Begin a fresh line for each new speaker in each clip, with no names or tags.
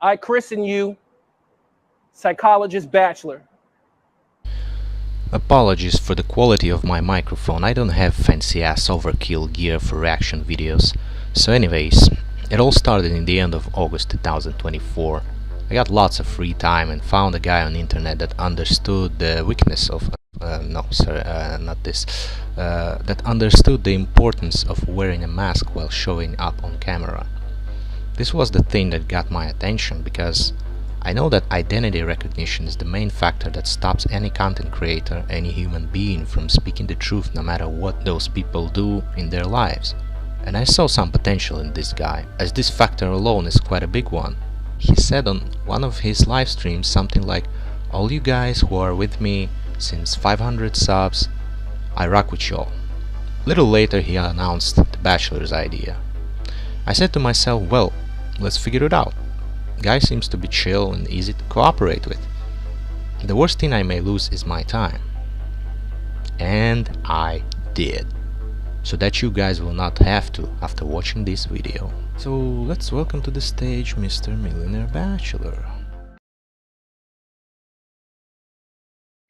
I christen you Psychologist Bachelor.
Apologies for the quality of my microphone, I don't have fancy ass overkill gear for reaction videos. So anyways, it all started in the end of August 2024. I got lots of free time and found a guy on the internet that understood the weakness of that understood the importance of wearing a mask while showing up on camera. This was the thing that got my attention because I know that identity recognition is the main factor that stops any content creator, any human being from speaking the truth no matter what those people do in their lives. And I saw some potential in this guy, as this factor alone is quite a big one. He said on one of his live streams something like, "All you guys who are with me since 500 subs, I rock with y'all." Little later he announced the Bachelor's idea. I said to myself, well, let's figure it out. Guy seems to be chill and easy to cooperate with. The worst thing I may lose is my time. And I did. So that you guys will not have to after watching this video. So let's welcome to the stage Mr. Millionaire Bachelor.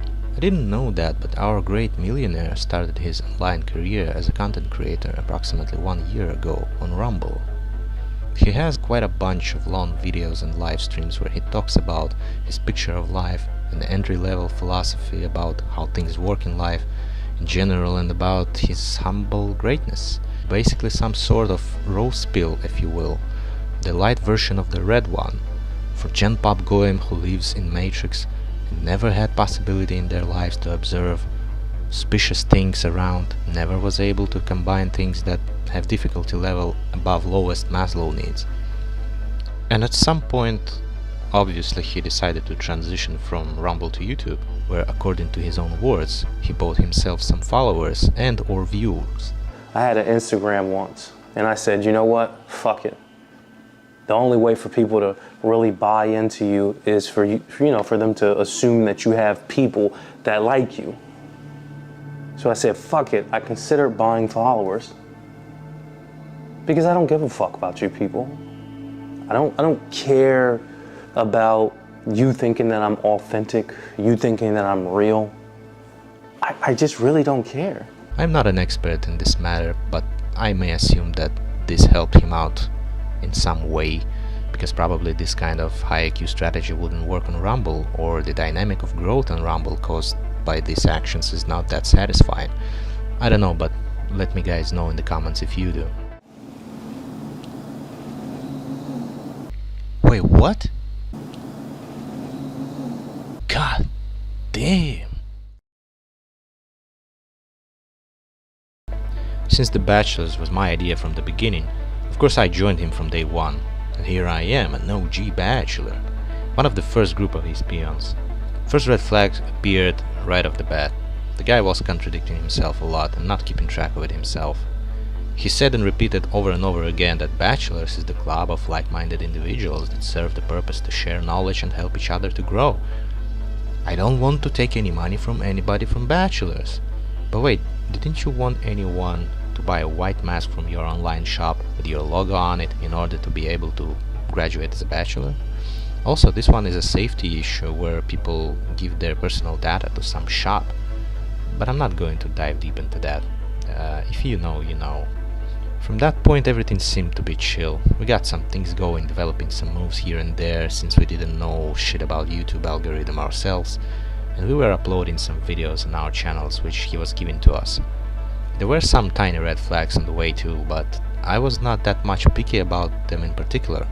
I didn't know that, but our great millionaire started his online career as a content creator approximately 1 year ago on Rumble. He has quite a bunch of long videos and live streams where he talks about his picture of life and the entry-level philosophy about how things work in life in general and about his humble greatness. Basically some sort of rose pill, if you will, the light version of the red one, for Gen Pop Goem who lives in Matrix and never had possibility in their lives to observe suspicious things around, never was able to combine things that have difficulty level above lowest Maslow needs. And at some point, obviously he decided to transition from Rumble to YouTube, where according to his own words, he bought himself some followers and or viewers.
I had an Instagram once, and I said, you know what? Fuck it. The only way for people to really buy into you is for them to assume that you have people that like you. So I said, fuck it. I considered buying followers because I don't give a fuck about you people. I don't care about you thinking that I'm authentic, you thinking that I'm real. I just really don't care.
I'm not an expert in this matter, but I may assume that this helped him out in some way, because probably this kind of high IQ strategy wouldn't work on Rumble, or the dynamic of growth on Rumble caused by these actions is not that satisfying. I don't know, but let me guys know in the comments if you do. Wait, what? God damn. Since The Bachelors was my idea from the beginning, of course I joined him from day one, and here I am, an OG Bachelor, one of the first group of his peons. First red flag appeared right off the bat. The guy was contradicting himself a lot and not keeping track of it himself. He said and repeated over and over again that Bachelors is the club of like-minded individuals that serve the purpose to share knowledge and help each other to grow. I don't want to take any money from anybody from Bachelors. But wait, didn't you want anyone to buy a white mask from your online shop with your logo on it in order to be able to graduate as a bachelor? Also, this one is a safety issue where people give their personal data to some shop. But I'm not going to dive deep into that. If you know, you know. From that point everything seemed to be chill. We got some things going, developing some moves here and there since we didn't know shit about YouTube algorithm ourselves, and we were uploading some videos on our channels which he was giving to us. There were some tiny red flags on the way too, but I was not that much picky about them in particular,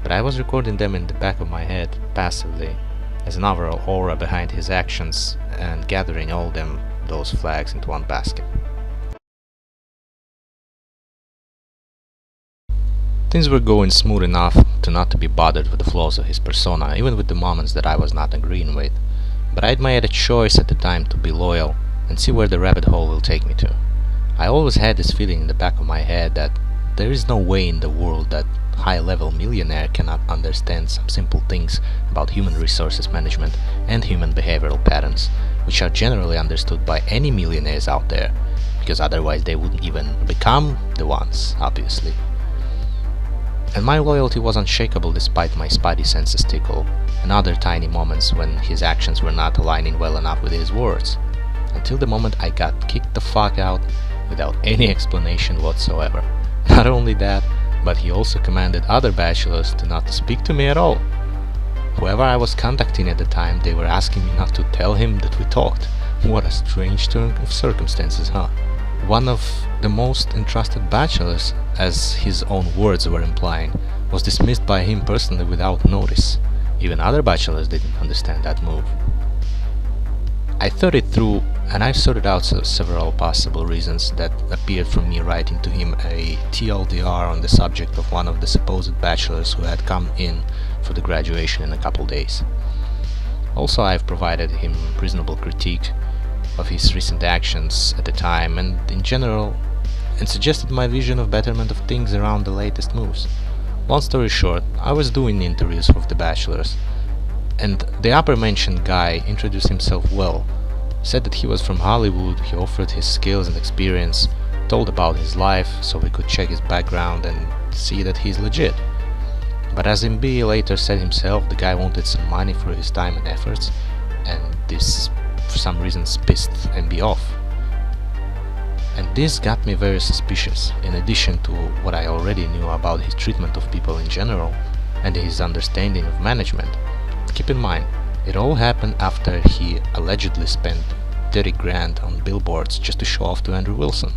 but I was recording them in the back of my head, passively, as an overall aura behind his actions and gathering all those flags into one basket. Things were going smooth enough to not to be bothered with the flaws of his persona, even with the moments that I was not agreeing with. But I'd made a choice at the time to be loyal and see where the rabbit hole will take me to. I always had this feeling in the back of my head that there is no way in the world that high-level millionaire cannot understand some simple things about human resources management and human behavioral patterns, which are generally understood by any millionaires out there, because otherwise they wouldn't even become the ones, obviously. And my loyalty was unshakable despite my spidey senses tickle, and other tiny moments when his actions were not aligning well enough with his words, until the moment I got kicked the fuck out without any explanation whatsoever. Not only that, but he also commanded other bachelors to not speak to me at all. Whoever I was contacting at the time, they were asking me not to tell him that we talked. What a strange turn of circumstances, huh? One of the most entrusted bachelors, as his own words were implying, was dismissed by him personally without notice. Even other bachelors didn't understand that move. I thought it through, and I've sorted out several possible reasons that appeared from me writing to him a TLDR on the subject of one of the supposed bachelors who had come in for the graduation in a couple days. Also, I've provided him reasonable critique of his recent actions at the time and in general, and suggested my vision of betterment of things around the latest moves. Long story short, I was doing interviews with the bachelors, and the upper mentioned guy introduced himself well, said that he was from Hollywood, he offered his skills and experience, told about his life so we could check his background and see that he's legit. But as MB later said himself, the guy wanted some money for his time and efforts, and this for some reasons pissed MB off. And this got me very suspicious, in addition to what I already knew about his treatment of people in general and his understanding of management. Keep in mind, it all happened after he allegedly spent 30 grand on billboards just to show off to Andrew Wilson.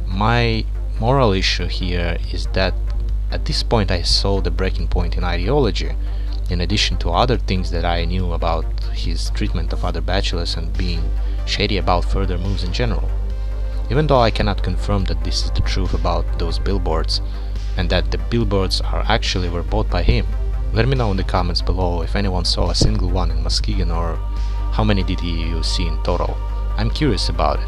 My moral issue here is that at this point I saw the breaking point in ideology, in addition to other things that I knew about his treatment of other bachelors and being shady about further moves in general. Even though I cannot confirm that this is the truth about those billboards, and that the billboards were bought by him, let me know in the comments below if anyone saw a single one in Muskegon or how many did you see in total. I'm curious about it.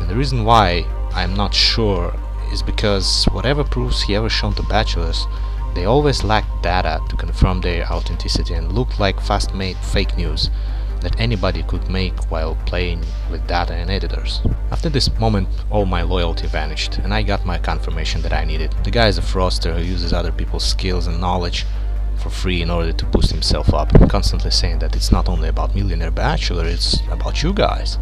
And the reason why I'm not sure is because whatever proofs he ever shown to bachelors, they always lacked data to confirm their authenticity and looked like fast-made fake news that anybody could make while playing with data and editors. After this moment, all my loyalty vanished, and I got my confirmation that I needed. The guy is a fraudster who uses other people's skills and knowledge for free in order to boost himself up, constantly saying that it's not only about Millionaire Bachelor, it's about you guys.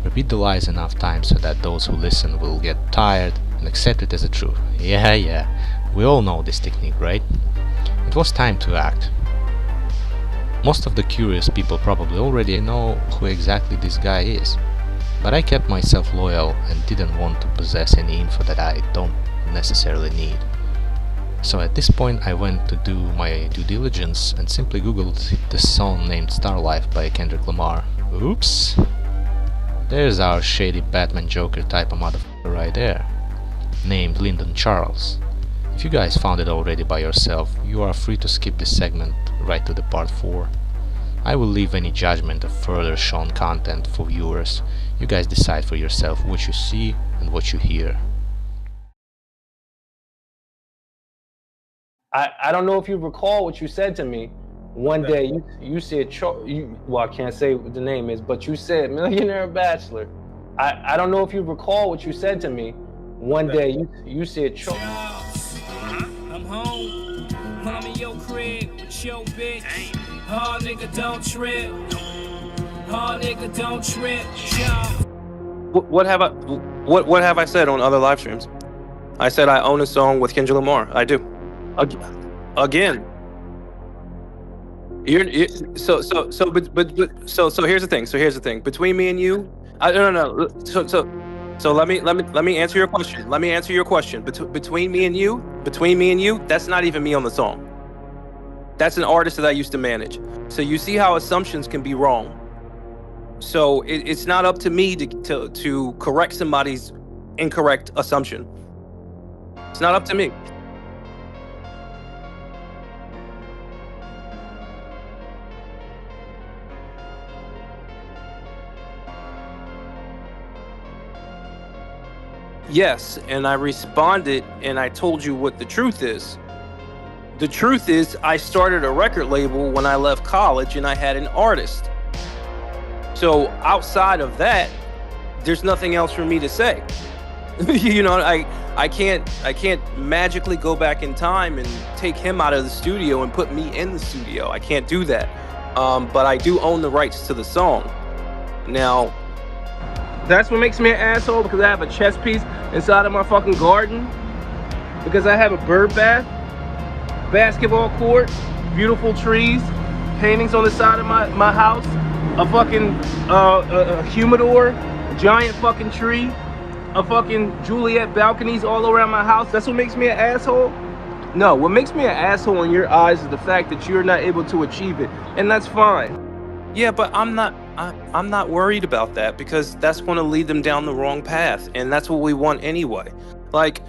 Repeat the lies enough times so that those who listen will get tired and accept it as a truth. Yeah, we all know this technique, right? It was time to act. Most of the curious people probably already know who exactly this guy is, but I kept myself loyal and didn't want to possess any info that I don't necessarily need. So at this point I went to do my due diligence and simply googled the song named Starlife by Kendrick Lamar. Oops! There's our shady Batman Joker type of motherfucker right there, named Lyndon Charles. If you guys found it already by yourself, you are free to skip this segment right to the part 4. I will leave any judgment of further shown content for viewers. You guys decide for yourself what you see and what you hear.
I don't know if you recall what you said to me. One day you said, well, I can't say what the name is, but you said Millionaire Bachelor. I don't know if you recall what you said to me. One day you said,
I'm home. Mommy, your crib with your bitch. Oh, nigga, don't trip. Oh, nigga, don't trip.
What have I said on other live streams? I said I own a song with Kendrick Lamar. I do. Again. So here's the thing. Between me and you, no. So let me answer your question. Between me and you, that's not even me on the song. That's an artist that I used to manage. So you see how assumptions can be wrong. So it's not up to me to correct somebody's incorrect assumption. It's not up to me. Yes, and I responded and I told you what the truth is. The truth is I started a record label when I left college and I had an artist. So outside of that, there's nothing else for me to say. You know, I can't magically go back in time and take him out of the studio and put me in the studio. I can't do that. But I do own the rights to the song. Now, that's what makes me an asshole, because I have a chess piece inside of my fucking garden, because I have a bird bath, basketball court, beautiful trees, paintings on the side of my house, a fucking a humidor, a giant fucking tree, a fucking Juliet balconies all around my house. That's what makes me an asshole? No, what makes me an asshole in your eyes is the fact that you're not able to achieve it, and that's fine. Yeah, but I'm not worried about that, because that's going to lead them down the wrong path, and that's what we want anyway. Like,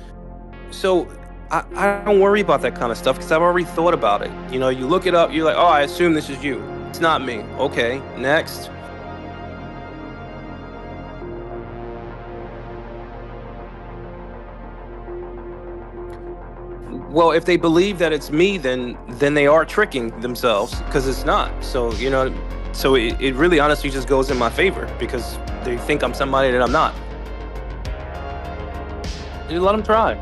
so I don't worry about that kind of stuff, because I've already thought about it. You know, you look it up, you're like, oh, I assume this is you. It's not me. Okay, next. Well, if they believe that it's me, then they are tricking themselves, because it's not. So, you know, so it really honestly just goes in my favor, because they think I'm somebody that I'm not. You let them try.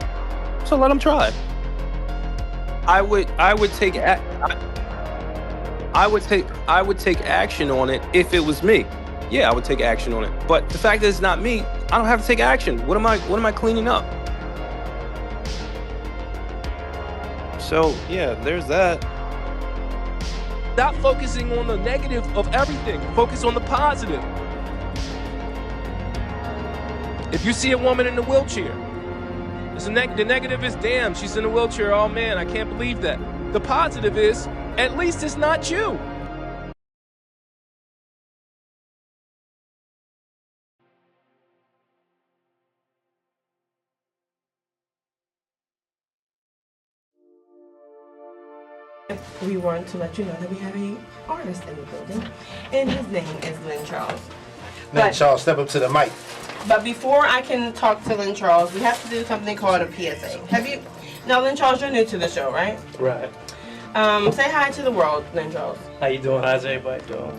So let them try. I would take action on it if it was me. Yeah, I would take action on it. But the fact that it's not me, I don't have to take action. What am I cleaning up? So yeah, there's that. Stop focusing on the negative of everything. Focus on the positive. If you see a woman in a wheelchair, the negative is, damn, she's in a wheelchair. Oh man, I can't believe that. The positive is, at least it's not you.
We want to let you know that we have a artist in the building, and his name is Lynn Charles.
Lynn Charles, step up to the mic.
But before I can talk to Lynn Charles, we have to do something called a PSA. Now, Lynn Charles, you're new to the show, right?
Right.
Say hi to the world, Lynn Charles.
How you doing? How's everybody doing?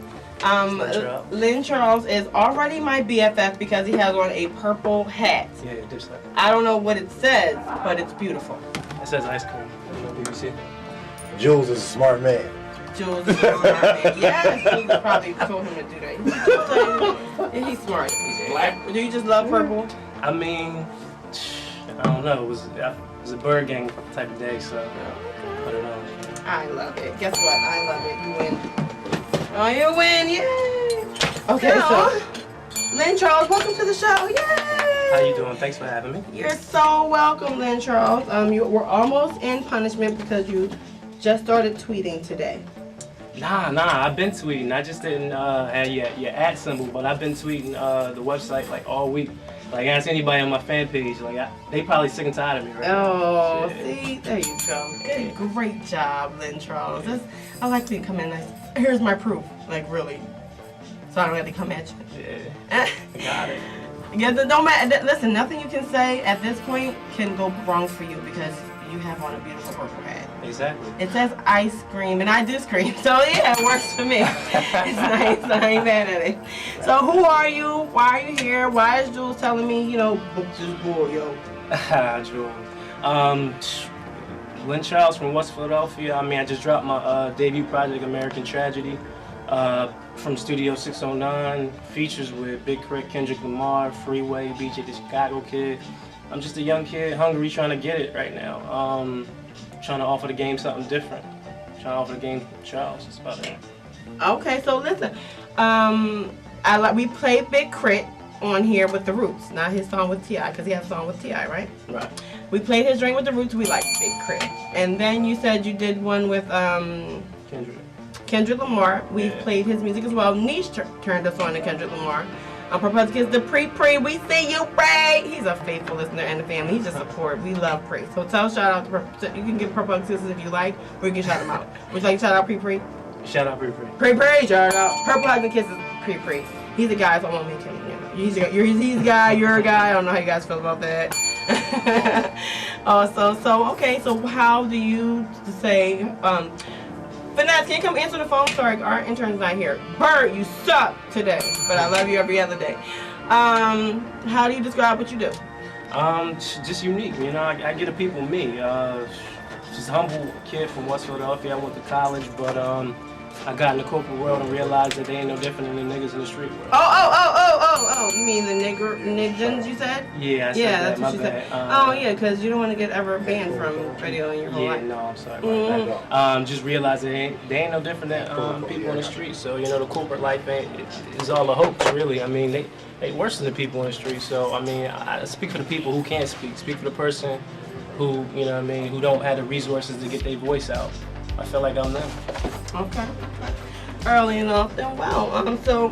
Lynn Charles is already my BFF because he has on a purple hat.
Yeah, just like
I don't know what it says, but it's beautiful.
it says ice cream. I don't know if you see.
Jules is a smart man.
Jules is smart. Yes, Jules probably told him to do that. He's smart.
Black.
Do you just love purple?
I mean, I don't know. It was a bird gang type of day, so I don't know.
I love it. Guess what? I love it. You win. Oh, you win. Yay. Okay, so Lynn Charles, welcome to the show. Yay.
How you doing? Thanks for having me.
You're so welcome, Lynn Charles. We're almost in punishment because you just started tweeting today.
Nah, I've been tweeting. I just didn't have your ad symbol, but I've been tweeting the website like all week. Like, ask anybody on my fan page. Like, they probably sick and tired of me right now.
Oh,
Shit.
see, there you go. Good, great job, Lynn Charles. I like to come in like, here's my proof, like really, so I don't have to come at you.
Yeah, got it.
Yeah, don't matter. Listen, nothing you can say at this point can go wrong for you because you have on a beautiful purple hat.
Exactly.
It says ice cream, and I do scream, so yeah, it works for me. It's nice. I ain't mad at it. So who are you? Why are you here? Why is Jules telling me, book this boy, yo?
Jules. Lynn Charles from West Philadelphia. I mean, I just dropped my debut project, American Tragedy, from Studio 609. Features with Big Crit, Kendrick Lamar, Freeway, BJ the Chicago Kid. I'm just a young kid, hungry, trying to get it right now. Trying to offer the game something different. Trying to offer the game Charles. That's about it.
Okay, so listen, we played Big Crit on here with The Roots, not his song with T.I., because he has a song with T.I., right?
Right.
We played his Drink with The Roots. We like Big Crit, and then you said you did one with Kendrick Lamar. We played his music as well. Niche turned us on to Kendrick Lamar. Purple Kids, the Pre, we see you, Pre. He's a faithful listener and the family. He's just support. We love Pre. So shout out to Purple. You can give Purple Kids if you like, or you can shout him out. Would you like to shout out Pre?
Shout out Pre.
Pre, shout out. Purple Hugs and Kisses, Pre. He's a guy, so I won't make him. He's a guy, you're a guy. I don't know how you guys feel about that. Okay, so how do you say, Finesse, can you come answer the phone? Sorry, our intern's not here. Bird, you suck today, but I love you every other day. How do you describe what you do?
Just unique. You know, I get the people me. Just humble kid from West Philadelphia. I went to college, but I got in the corporate world and realized that they ain't no different than the niggas in the street world.
Oh, you mean the niggas you said?
Yeah, I said
Yeah,
that.
that's what she
My bad.
said. Oh, yeah, because you don't want to get ever banned from radio in your whole
Yeah,
life.
no, I'm sorry about that. Just realize they ain't no different than people in the street. So, you know, the corporate life is all a hoax, really. I mean, they worse than the people in the street. So, I mean, I speak for the people who can't speak. Speak for the person who, you know what I mean, who don't have the resources to get their voice out. I feel like I'm them.
Okay. Early enough, then wow. So,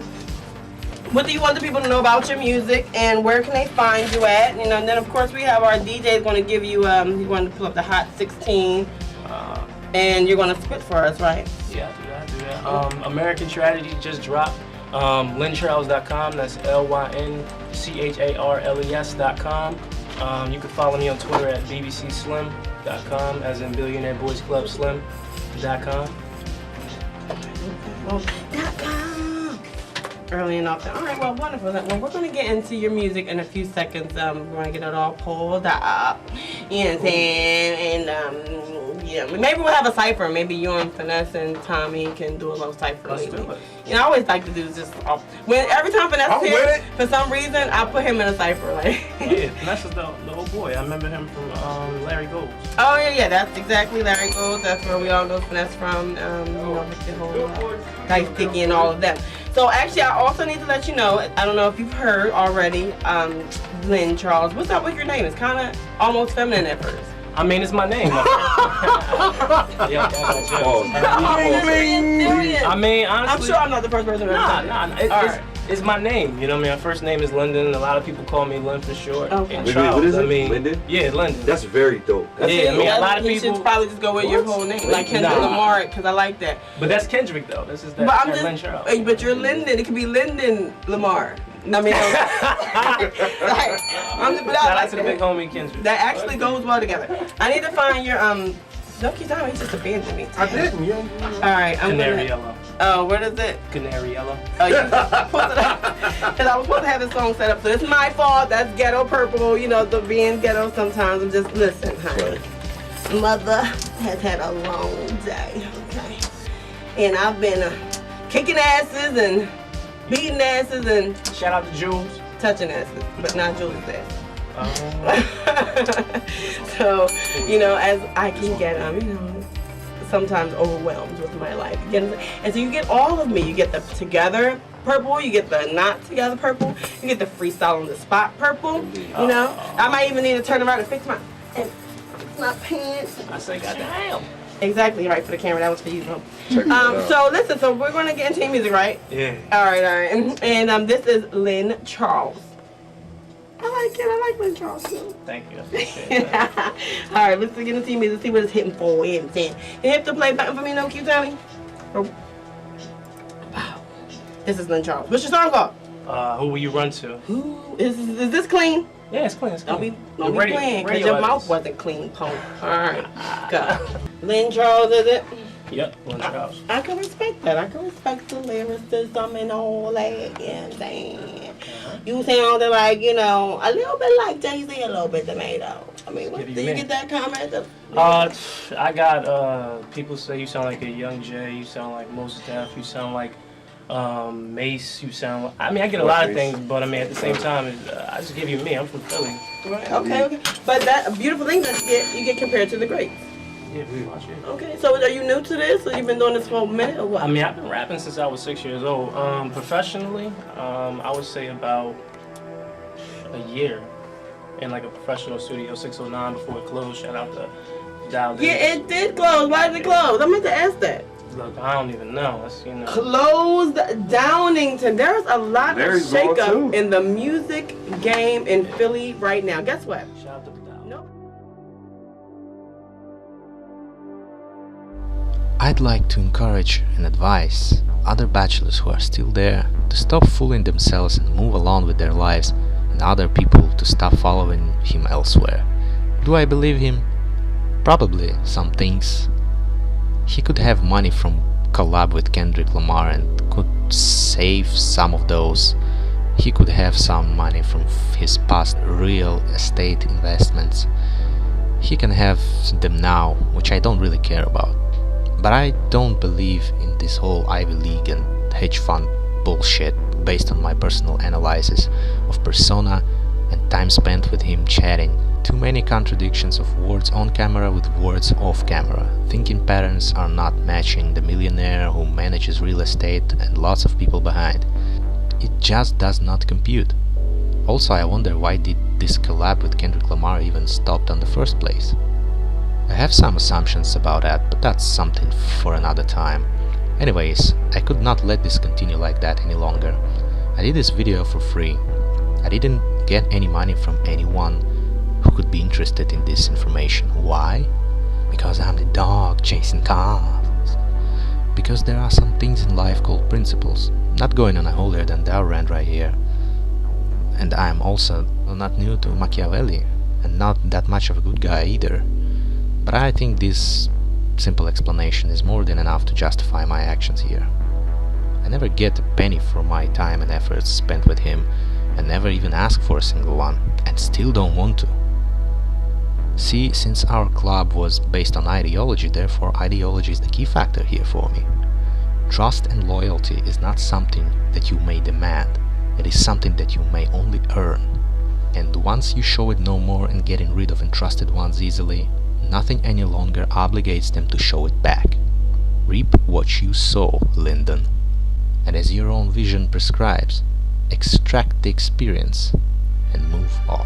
what do you want the people to know about your music, and where can they find you at? You know, and then of course we have our DJ going to give you. He's going to pull up the Hot 16, and you're going to spit for us, right?
Yeah, I do that. American Tragedy just dropped. LynCharles.com. That's LynCharles.com. You can follow me on Twitter at bbcslim.com, as in Billionaire Boys Club Slim.com.
Early enough. All right, well, wonderful. Well, we're going to get into your music in a few seconds. We're going to get it all pulled up. You know what I'm saying? And, yeah, maybe we'll have a cipher. Maybe you and Finesse and Tommy can do a little cipher.
Let's
maybe.
do it.
You know, I always like to do just, every time Finesse
I'm
is
with
here,
it.
for some reason, I put him in a cipher. Like.
Yeah, Finesse is the old boy. I remember him from Larry Gold.
Oh, yeah, that's exactly Larry Gold. That's where we all know Finesse from, you know, with the whole Dice Sticky and all of them. So actually, I also need to let you know, I don't know if you've heard already, Lynn Charles. What's up with your name? It's kind of almost feminine at first.
I mean, it's my name. I mean, honestly,
I'm sure I'm not the first person to
Nah. It's my name. You know what I mean? My first name is Lyndon. A lot of people call me Lynn for short.
Okay.
And
Wait,
Charles,
what is it?
I mean,
Lyndon?
Yeah, Lyndon.
That's very dope.
Yeah, I mean, a lot of
You
people.
should probably just go with your whole name, like Kendrick
Nah.
Lamar, because I like that.
But that's Kendrick though. This is that.
But I'm
that
just,
Lynn Charles.
but you're Lyndon. It could be Lyndon Lamar. I mean, like, I'm just, but I
Shout out
like
to the
that.
big homie Kendrick.
That actually goes well together. I need to find your Don't keep telling me, he just abandoned me.
I didn't. You
All right, I'm
Canary
gonna.
Yellow.
Oh, what is it?
Canary Yellow.
Oh, you pulled it up. Because I was supposed to have this song set up, so it's my fault. That's Ghetto Purple. You know, the being ghetto sometimes. I'm just, listen, honey. Mother has had a long day, okay? And I've been kicking asses and beating asses and
Shout out to Jules.
touching asses, but not Julie's ass. So, you know, as I can get, you know, sometimes overwhelmed with my life. And so you get all of me. You get the together purple, you get the not together purple, you get the freestyle on the spot purple, you know. I might even need to turn around and fix my pants.
I say, goddamn.
Exactly, right, for the camera. That was for you. So listen, so we're going to get into your music, right?
Yeah.
All right. And this is Lynn Charles. I like it. I like Lynn Charles too.
Thank you. I appreciate that.
All right, let's get into your music. See what it's hitting for. You know what I'm saying? Can you hit the play button for me, no cute Tommy? Wow. This is Lynn Charles. What's your song called?
Who will you run to?
Ooh, is this clean?
Yeah, it's clean. It's
Don't
clean.
be playing, because
radio
your mouth
artist.
wasn't clean, punk. All right, go. Lynn Charles, is it?
Yep, Lynn Charles.
I can respect that. I can respect the lyricism and all that. You know what I'm saying? You sounded like, you know, a little bit like Jay-Z, a little bit Tomato. I mean,
Give you
did you
mint.
get that comment?
I got people say you sound like a Young Jay, you sound like Mos Def, you sound like Mace, you sound like, I mean, I get a lot of things, but I mean, at the same time, I just give you me. I'm from Philly.
Right, okay. But that a beautiful thing that you get compared to the greats.
Yeah, pretty much, yeah.
Okay, so are you new to this, or you've been doing this for a minute, or what?
I mean, I've been rapping since I was 6 years old. Professionally, I would say about a year in like a professional studio, 609 before it closed. Shout out to Dial Davis.
Yeah, it did close. Why did it close? I meant to ask that.
Look, I don't even know. That's, you know.
Closed Downington. There's a lot
Mary's
of
going
shakeup
too.
in the music game in Philly right now. Guess what?
Shout out to Dial.
No.
I'd like to encourage and advise other bachelors who are still there to stop fooling themselves and move along with their lives, and other people to stop following him elsewhere. Do I believe him? Probably some things. He could have money from collab with Kendrick Lamar and could save some of those. he could have some money from his past real estate investments. He can have them now, which I don't really care about. But I don't believe in this whole Ivy League and hedge fund bullshit based on my personal analysis of persona and time spent with him chatting. Too many contradictions of words on camera with words off camera. Thinking patterns are not matching the millionaire who manages real estate and lots of people behind. It just does not compute. Also, I wonder why did this collab with Kendrick Lamar even stopped on the first place? I have some assumptions about that, but that's something for another time. Anyways, I could not let this continue like that any longer. I did this video for free. I didn't get any money from anyone who could be interested in this information. Why? Because I'm the dog chasing cars. Because there are some things in life called principles. Not going on a holier than thou rant right here. And I am also not new to Machiavelli, and not that much of a good guy either. But I think this simple explanation is more than enough to justify my actions here. I never get a penny for my time and efforts spent with him, and never even ask for a single one, and still don't want to. See, since our club was based on ideology, therefore ideology is the key factor here for me. Trust and loyalty is not something that you may demand, it is something that you may only earn. And once you show it no more and getting rid of entrusted ones easily, nothing any longer obligates them to show it back. Reap what you sow, Lyndon. And as your own vision prescribes, extract the experience and move on.